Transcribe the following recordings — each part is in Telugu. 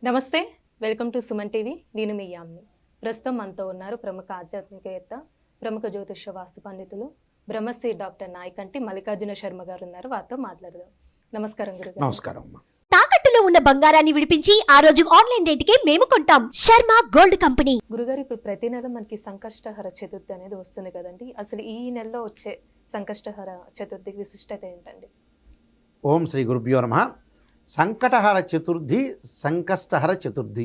నమస్తే. Welcome to Suman TV. నేను మీ యామ్ని. ప్రస్తుతం మనతో ఉన్నారు ప్రముఖ ఆధ్యాత్మికవేత్త, ప్రముఖ జ్యోతిష వాస్తు పండితులు, బ్రహ్మశ్రీ డాక్టర్ నాయకంటి మల్లికార్జున శర్మ గారు ఉన్నారు. వారితో మాట్లాడదాం. నమస్కారం గురుగారు. నమస్కారం. తాకట్టులో ఉన్న బంగారాన్ని విడిపించి ఆ రోజు ఆన్లైన్ రేటుకే మేము కొంటాం. Sharma gold company. గురుగారు, ఇప్పుడు ప్రతి నెల మనకి సంకష్టహర చతుర్థి అనేది వస్తుంది కదండి. అసలు ఈ నెలలో వచ్చే సంకష్టహర చతుర్థి విశిష్టత ఏంటండి? ఓం శ్రీ గురుభ్యో నమః. సంకటహర చతుర్థి, సంకష్టహర చతుర్థి.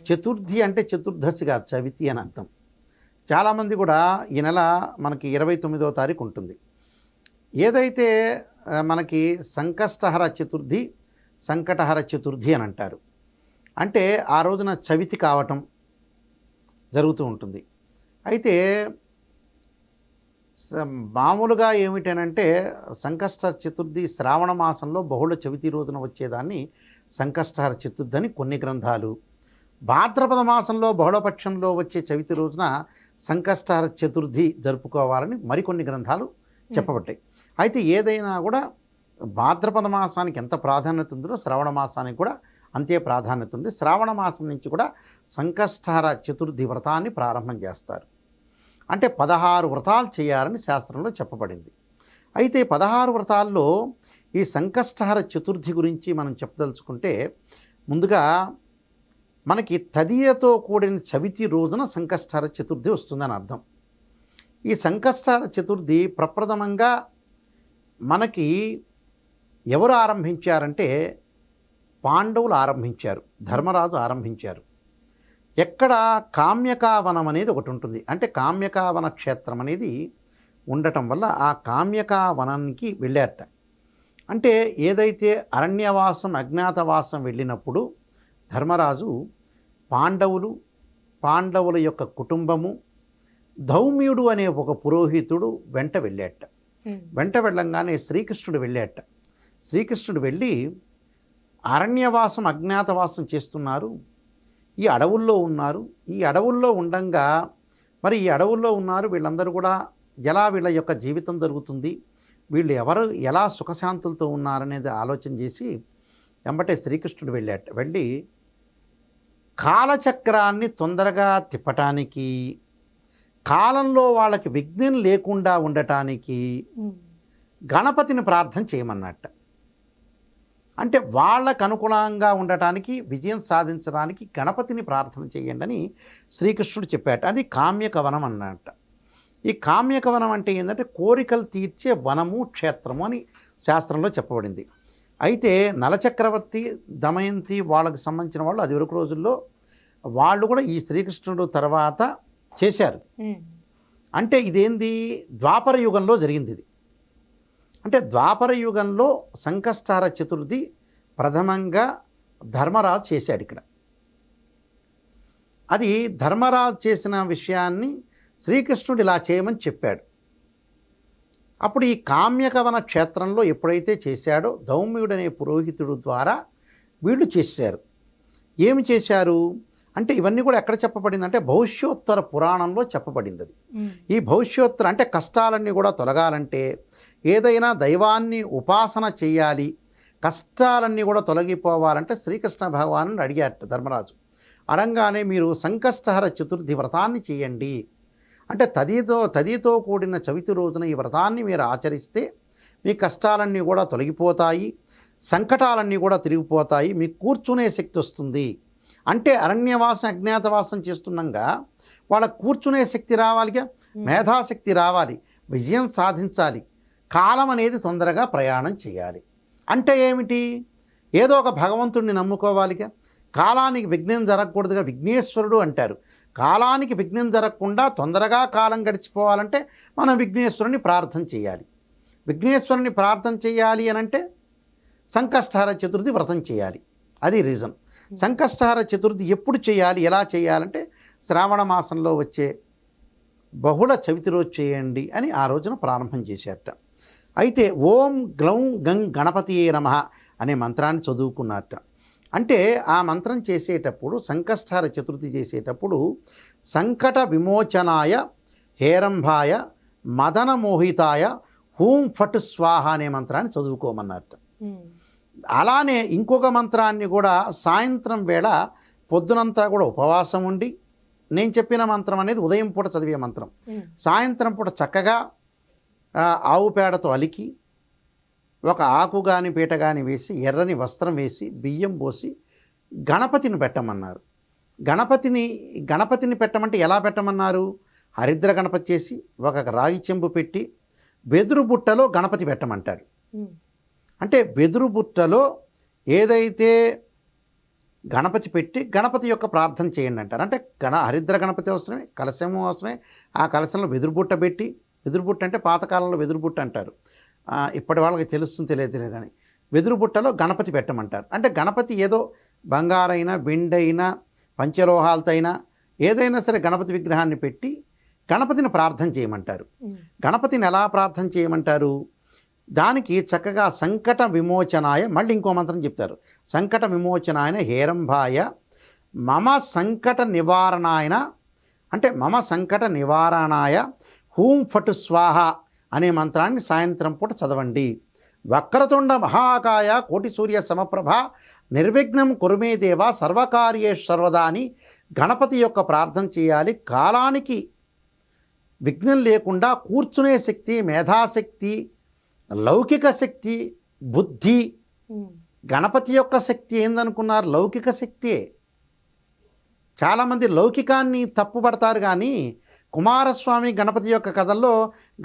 చతుర్థి అంటే చతుర్దశిగా చవితి అని అర్థం. చాలామంది కూడా ఈ నెల మనకి 29వ తారీఖు ఉంటుంది. ఏదైతే మనకి సంకష్టహర చతుర్థి, సంకటహర చతుర్థి అని అంటారు. అంటే ఆ రోజున చవితి కావటం జరుగుతూ ఉంటుంది. అయితే మామూలుగా ఏమిటనంటే సంకష్ట చతుర్థి శ్రావణ మాసంలో బహుళ చవితి రోజున వచ్చేదాన్ని సంకష్టహర చతుర్థి అని కొన్ని గ్రంథాలు, భాద్రపద మాసంలో బహుళపక్షంలో వచ్చే చవితి రోజున సంకష్టహర చతుర్థి జరుపుకోవాలని మరికొన్ని గ్రంథాలు చెప్పబడ్డాయి. అయితే ఏదైనా కూడా భాద్రపద మాసానికి ఎంత ప్రాధాన్యత ఉందో శ్రావణ మాసానికి కూడా అంతే ప్రాధాన్యత ఉంది. శ్రావణ మాసం నుంచి కూడా సంకష్టహర చతుర్థి వ్రతాన్ని ప్రారంభం చేస్తారు. అంటే 16 వ్రతాలు చేయాలని శాస్త్రంలో చెప్పబడింది. అయితే 16 వ్రతాల్లో ఈ సంకష్టహర చతుర్థి గురించి మనం చెప్పదలుచుకుంటే ముందుగా మనకి తదియతో కూడిన చవితి రోజున సంకష్టహర చతుర్థి వస్తుందని అర్థం. ఈ సంకష్టహర చతుర్థి ప్రప్రథమంగా మనకి ఎవరు ఆరంభించారంటే పాండవులు ఆరంభించారు, ధర్మరాజు ఆరంభించారు. ఎక్కడ కామ్యకావనం అనేది ఒకటి ఉంటుంది. అంటే కామ్యకావన క్షేత్రం అనేది ఉండటం వల్ల ఆ కామ్యకావనానికి వెళ్ళారట. అంటే ఏదైతే అరణ్యవాసం అజ్ఞాతవాసం వెళ్ళినప్పుడు ధర్మరాజు పాండవుల యొక్క కుటుంబము, ధౌమ్యుడు అనే ఒక పురోహితుడు వెంట వెళ్ళాట. వెంట వెళ్ళంగానే శ్రీకృష్ణుడు వెళ్ళాట. శ్రీకృష్ణుడు వెళ్ళి అరణ్యవాసం అజ్ఞాతవాసం చేస్తున్నారు, ఈ అడవుల్లో ఉన్నారు, ఈ అడవుల్లో ఉండంగా మరి ఈ అడవుల్లో ఉన్నారు వీళ్ళందరూ కూడా ఎలా వీళ్ళ యొక్క జీవితం జరుగుతుంది, వీళ్ళు ఎవరు ఎలా సుఖశాంతులతో ఉన్నారనేది ఆలోచన చేసి వెంబటే శ్రీకృష్ణుడు వెళ్ళి కాలచక్రాన్ని తొందరగా తిప్పటానికి, కాలంలో వాళ్ళకి విఘ్నం లేకుండా ఉండటానికి గణపతిని ప్రార్థన చేయమన్నట్ట. అంటే వాళ్ళకు అనుకూలంగా ఉండటానికి, విజయం సాధించడానికి గణపతిని ప్రార్థన చేయండి అని శ్రీకృష్ణుడు చెప్పాట. అది కామ్యకవనం అన్నట్ట. ఈ కామ్యకవనం అంటే ఏంటంటే కోరికలు తీర్చే వనము, క్షేత్రము అని శాస్త్రంలో చెప్పబడింది. అయితే నలచక్రవర్తి, దమయంతి వాళ్ళకి సంబంధించిన వాళ్ళు అది వరకు రోజుల్లో వాళ్ళు కూడా ఈ శ్రీకృష్ణుడు తర్వాత చేశారు. అంటే ఇదేంది ద్వాపర యుగంలో జరిగింది. ఇది అంటే ద్వాపర యుగంలో సంకష్టహర చతుర్థి ప్రథమంగా ధర్మరాజు చేశాడు. ఇక్కడ అది ధర్మరాజు చేసిన విషయాన్ని శ్రీకృష్ణుడు ఇలా చేయమని చెప్పాడు. అప్పుడు ఈ కామ్యకవన క్షేత్రంలో ఎప్పుడైతే చేశాడో ధౌమ్యుడు అనే పురోహితుడు ద్వారా వీళ్ళు చేశారు. ఏమి చేశారు అంటే ఇవన్నీ కూడా ఎక్కడ చెప్పబడింది అంటే భవిష్యోత్తర పురాణంలో చెప్పబడింది. అది ఈ భవిష్యోత్తర అంటే కష్టాలన్నీ కూడా తొలగాలంటే ఏదైనా దైవాన్ని ఉపాసన చేయాలి, కష్టాలన్నీ కూడా తొలగిపోవాలంటే శ్రీకృష్ణ భగవాను అడిగారట ధర్మరాజు. అడంగానే మీరు సంకష్టహర చతుర్థి వ్రతాన్ని చేయండి, అంటే తదితో కూడిన చవితి రోజున ఈ వ్రతాన్ని మీరు ఆచరిస్తే మీ కష్టాలన్నీ కూడా తొలగిపోతాయి, సంకటాలన్నీ కూడా తిరిగిపోతాయి, మీకు కూర్చునే శక్తి వస్తుంది. అంటే అరణ్యవాసం అజ్ఞాతవాసం చేస్తున్నాగా వాళ్ళకు కూర్చునే శక్తి రావాలిగా, మేధాశక్తి రావాలి, విజయం సాధించాలి, కాలం అనేది తొందరగా ప్రయాణం చేయాలి. అంటే ఏమిటి, ఏదో ఒక భగవంతుడిని నమ్ముకోవాలిగా, కాలానికి విఘ్నం జరగకూడదుగా, విఘ్నేశ్వరుడు అంటారు. కాలానికి విఘ్నం జరగకుండా తొందరగా కాలం గడిచిపోవాలంటే మనం విఘ్నేశ్వరుని ప్రార్థన చేయాలి. విఘ్నేశ్వరుని ప్రార్థన చేయాలి అని అంటే సంకష్టహర చతుర్థి వ్రతం చేయాలి. అది రీజన్. సంకష్టహర చతుర్థి ఎప్పుడు చేయాలి, ఎలా చేయాలంటే శ్రావణ మాసంలో వచ్చే బహుళ చవితి రోజు చేయండి అని ఆ రోజున ప్రారంభం చేశారట. అయితే ఓం గ్లౌం గం గణపతియే నమః అనే మంత్రాన్ని చదువుకున్నారట. అంటే ఆ మంత్రం చేసేటప్పుడు సంకష్టహర చతుర్థి చేసేటప్పుడు సంకట విమోచనాయ హేరంభాయ మదన మోహితాయ హూం ఫట్ స్వాహ అనే మంత్రాన్ని చదువుకోమన్నారట. అలానే ఇంకొక మంత్రాన్ని కూడా సాయంత్రం వేళ పొద్దునంతా కూడా ఉపవాసం ఉండి, నేను చెప్పిన మంత్రం అనేది ఉదయం పూట చదివే మంత్రం, సాయంత్రం పూట చక్కగా ఆవు పేడతో అలికి ఒక ఆకు కానీ పీట కానీ వేసి ఎర్రని వస్త్రం వేసి బియ్యం పోసి గణపతిని పెట్టమన్నారు. గణపతిని పెట్టమంటే ఎలా పెట్టమన్నారు? హరిద్ర గణపతి చేసి ఒక రాగి చెంబు పెట్టి వెదురు బుట్టలో గణపతి పెట్టమంటారు. అంటే వెదురు బుట్టలో ఏదైతే గణపతి పెట్టి గణపతి యొక్క ప్రార్థన చేయండి అంటారు. అంటే హరిద్ర గణపతి అవసరమే, కలశము అవసరమే. ఆ కలశంలో వెదురు బుట్ట పెట్టి, వెదురు బుట్ట అంటే పాతకాలంలో వెదురు బుట్ట అంటారు, ఇప్పటి వాళ్ళకి తెలుస్తుంది తెలియదు కానీ వెదురు బుట్టలో గణపతి పెట్టమంటారు. అంటే గణపతి ఏదో బంగారైనా వెండైనా పంచలోహాలతో అయినా ఏదైనా సరే గణపతి విగ్రహాన్ని పెట్టి గణపతిని ప్రార్థన చేయమంటారు. గణపతిని ఎలా ప్రార్థన చేయమంటారు? దానికి చక్కగా సంకట విమోచనాయ, మళ్ళీ ఇంకో మంత్రం చెప్తారు, సంకట విమోచనాయన హేరంభాయ మమ సంకట నివారణాయన, అంటే మమ సంకట నివారణాయ హూం ఫటు స్వాహ అనే మంత్రాన్ని సాయంత్రం పూట చదవండి. వక్రతుండ మహాకాయ కోటి సూర్య సమప్రభ నిర్విఘ్నం కురుమే దేవ సర్వకార్యేషు సర్వదా అని గణపతి యొక్క ప్రార్థన చేయాలి. కాలానికి విఘ్నం లేకుండా కూర్చునే శక్తి, మేధాశక్తి, లౌకిక శక్తి, బుద్ధి, గణపతి యొక్క శక్తి ఏందనుకున్నారు? లౌకిక శక్తియే. చాలామంది లౌకికాన్ని తప్పుపడతారు కానీ కుమారస్వామి గణపతి యొక్క కథల్లో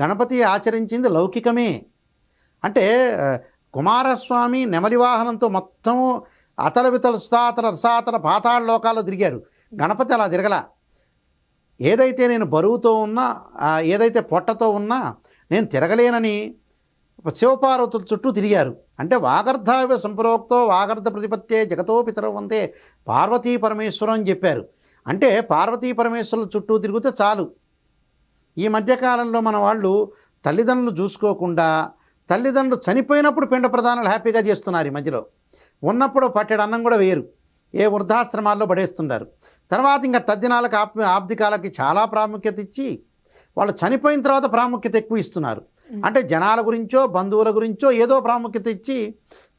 గణపతి ఆచరించింది లౌకికమే. అంటే కుమారస్వామి నెమలి వాహనంతో మొత్తం అతల వితల సుతాతల రసాతల పాతాళ లోకాల్లో తిరిగారు. గణపతి అలా తిరగల. ఏదైతే నేను బరువుతో ఉన్నా, ఏదైతే పొట్టతో ఉన్నా నేను తిరగలేనని శివపార్వతుల చుట్టూ తిరిగారు. అంటే వాగర్ధావ సంప్రోక్తో వాగర్ధ ప్రతిపత్తే జగతో పితరో వందే పార్వతీ పరమేశ్వరం అని చెప్పారు. అంటే పార్వతీ పరమేశ్వరుల చుట్టూ తిరిగితే చాలు. ఈ మధ్యకాలంలో మన వాళ్ళు తల్లిదండ్రులు చూసుకోకుండా, తల్లిదండ్రులు చనిపోయినప్పుడు పిండ ప్రదానాలు హ్యాపీగా చేస్తున్నారు. ఈ మధ్యలో ఉన్నప్పుడు పట్టెడు అన్నం కూడా వేయరు, ఏ వృద్ధాశ్రమాల్లో పడేస్తున్నారు. తర్వాత ఇంకా తద్దినాలకు ఆబ్దికాలకి చాలా ప్రాముఖ్యత ఇచ్చి వాళ్ళు చనిపోయిన తర్వాత ప్రాముఖ్యత ఎక్కువ ఇస్తున్నారు. అంటే జనాల గురించో బంధువుల గురించో ఏదో ప్రాముఖ్యత ఇచ్చి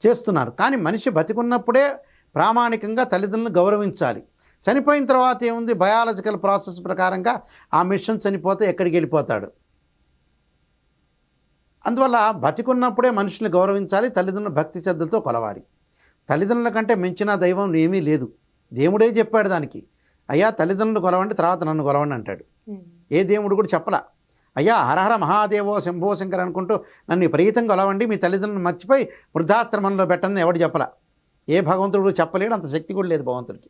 చేస్తున్నారు. కానీ మనిషి బతికున్నప్పుడే ప్రామాణికంగా తల్లిదండ్రులను గౌరవించాలి. చనిపోయిన తర్వాత ఏముంది, బయాలజికల్ ప్రాసెస్ ప్రకారంగా ఆ మిషన్ చనిపోతే ఎక్కడికి వెళ్ళిపోతాడు. అందువల్ల బతికున్నప్పుడే మనుషుల్ని గౌరవించాలి, తల్లిదండ్రుల భక్తి శ్రద్ధలతో కొలవాలి. తల్లిదండ్రుల కంటే మించిన దైవం ఏమీ లేదు. దేవుడే చెప్పాడు దానికి, అయ్యా తల్లిదండ్రులు కొలవండి, తర్వాత నన్ను కొలవండి అంటాడు. ఏ దేవుడు కూడా చెప్పలా, అయ్యా హరహర మహాదేవో శంభో శంకర్ అనుకుంటూ నన్ను విపరీతంగా కొలవండి, మీ తల్లిదండ్రులను మర్చిపోయి వృద్ధాశ్రమంలో పెట్టని ఎవడు చెప్పలా. ఏ భగవంతుడు చెప్పలేడు, అంత శక్తి కూడా లేదు భగవంతుడికి.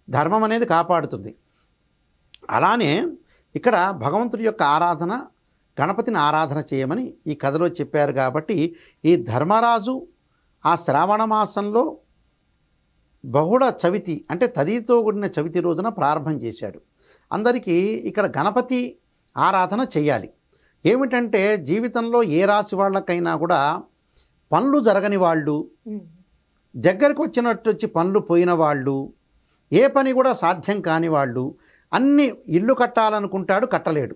ధర్మం అనేది కాపాడుతుంది. అలానే ఇక్కడ భగవంతుడి యొక్క ఆరాధన, గణపతిని ఆరాధన చేయమని ఈ కథలో చెప్పారు. కాబట్టి ఈ ధర్మరాజు ఆ శ్రావణ మాసంలో బహుళ చవితి అంటే తదితో కూడిన చవితి రోజున ప్రారంభం చేశాడు. అందరికీ ఇక్కడ గణపతి ఆరాధన చేయాలి. ఏమిటంటే జీవితంలో ఏ రాశి వాళ్ళకైనా కూడా పనులు జరగని వాళ్ళు, దగ్గరకు వచ్చినట్టు వచ్చి పనులు పోయిన వాళ్ళు, ఏ పని కూడా సాధ్యం కాని వాళ్ళు, అన్ని ఇల్లు కట్టాలనుకుంటాడు కట్టలేడు,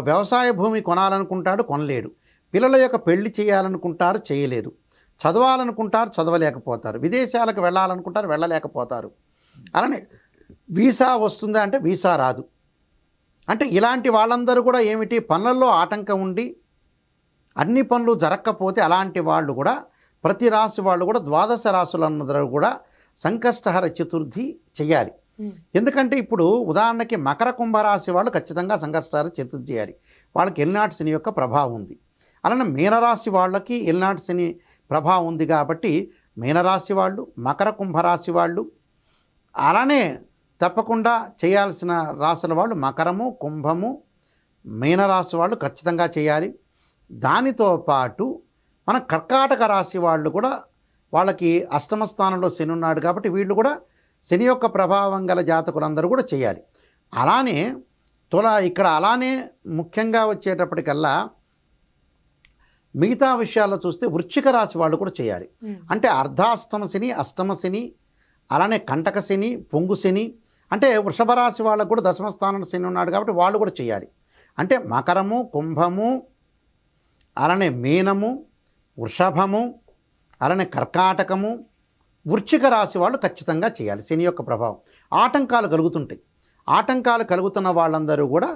వ్యవసాయ భూమి కొనాలనుకుంటాడు కొనలేడు, పిల్లల యొక్క పెళ్లి చేయాలనుకుంటారు చేయలేరు, చదవాలనుకుంటారు చదవలేకపోతారు, విదేశాలకు వెళ్ళాలనుకుంటారు వెళ్ళలేకపోతారు. అలానే వీసా వస్తుందా అంటే వీసా రాదు. అంటే ఇలాంటి వాళ్ళందరూ కూడా ఏమిటి, పనులలో ఆటంకం ఉండి అన్ని పనులు జరగకపోతే అలాంటి వాళ్ళు కూడా, ప్రతి రాశి వాళ్ళు కూడా, ద్వాదశ రాశులందరూ కూడా సంకష్టహర చతుర్థి చేయాలి. ఎందుకంటే ఇప్పుడు ఉదాహరణకి మకర కుంభరాశి వాళ్ళు ఖచ్చితంగా సంకష్టహర చతుర్థి చేయాలి. వాళ్ళకి ఎల్నాటి శని యొక్క ప్రభావం ఉంది. అలానే మీనరాశి వాళ్ళకి ఎల్నాటి శని ప్రభావం ఉంది. కాబట్టి మీనరాశి వాళ్ళు, మకర కుంభరాశి వాళ్ళు, అలానే తప్పకుండా చేయాల్సిన రాశుల వాళ్ళు మకరము, కుంభము, మీనరాశి వాళ్ళు ఖచ్చితంగా చేయాలి. దానితో పాటు మన కర్కాటక రాశి వాళ్ళు కూడా, వాళ్ళకి అష్టమ స్థానంలో శని ఉన్నాడు కాబట్టి వీళ్ళు కూడా శని యొక్క ప్రభావం గల జాతకులందరూ కూడా చేయాలి. అలానే ఇక్కడ అలానే ముఖ్యంగా వచ్చేటప్పటికల్లా మిగతా విషయాల్లో చూస్తే వృశ్చిక రాశి వాళ్ళు కూడా చేయాలి. అంటే అర్ధాష్టమ శని, అష్టమ శని, అలానే కంటక శని, పొంగు శని, అంటే వృషభ రాశి వాళ్ళకు కూడా దశమ స్థానంలో శని ఉన్నాడు కాబట్టి వాళ్ళు కూడా చేయాలి. అంటే మకరము, కుంభము, అలానే మీనము, వృషభము, అలానే కర్కాటకము, వృశ్చిక రాశి వాళ్ళు ఖచ్చితంగా చేయాలి. శని యొక్క ప్రభావం ఆటంకాలు కలుగుతుంటాయి. ఆటంకాలు కలుగుతున్న వాళ్ళందరూ కూడా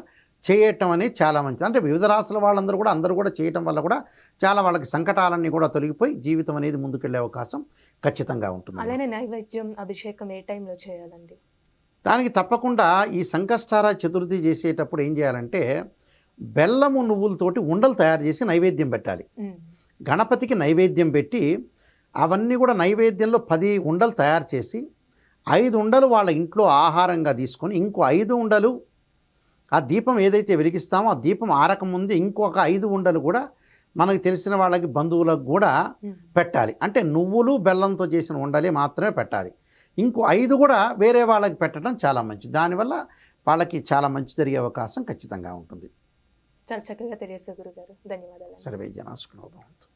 చేయటం అనేది చాలా మంచిది. అంటే వివిధ రాశుల వాళ్ళందరూ కూడా అందరూ కూడా చేయటం వల్ల కూడా చాలా వాళ్ళకి సంకటాలన్నీ కూడా తొలగిపోయి జీవితం అనేది ముందుకెళ్లే అవకాశం ఖచ్చితంగా ఉంటుంది. అలానే నైవేద్యం అభిషేకం ఏ టైంలో చేయాలండి? దానికి తప్పకుండా ఈ సంకష్టార చతుర్థి చేసేటప్పుడు ఏం చేయాలంటే బెల్లము నువ్వులతోటి ఉండలు తయారు చేసి నైవేద్యం పెట్టాలి. గణపతికి నైవేద్యం పెట్టి అవన్నీ కూడా నైవేద్యంలో 10 ఉండలు తయారు చేసి 5 ఉండలు వాళ్ళ ఇంట్లో ఆహారంగా తీసుకొని ఇంకో 5 ఉండలు ఆ దీపం ఏదైతే వెలిగిస్తామో ఆ దీపం ఆరకముందు ఇంకొక 5 ఉండలు కూడా మనకు తెలిసిన వాళ్ళకి బంధువులకు కూడా పెట్టాలి. అంటే నువ్వులు బెల్లంతో చేసిన ఉండలే మాత్రమే పెట్టాలి. ఇంకో 5 కూడా వేరే వాళ్ళకి పెట్టడం చాలా మంచిది. దానివల్ల వాళ్ళకి చాలా మంచి జరిగే అవకాశం ఖచ్చితంగా ఉంటుంది. చాలా చక్కగా తెలియజేశారు గురుగారు. ధన్యవాదాలు. సర్వే జనా సుఖినో భవంతు.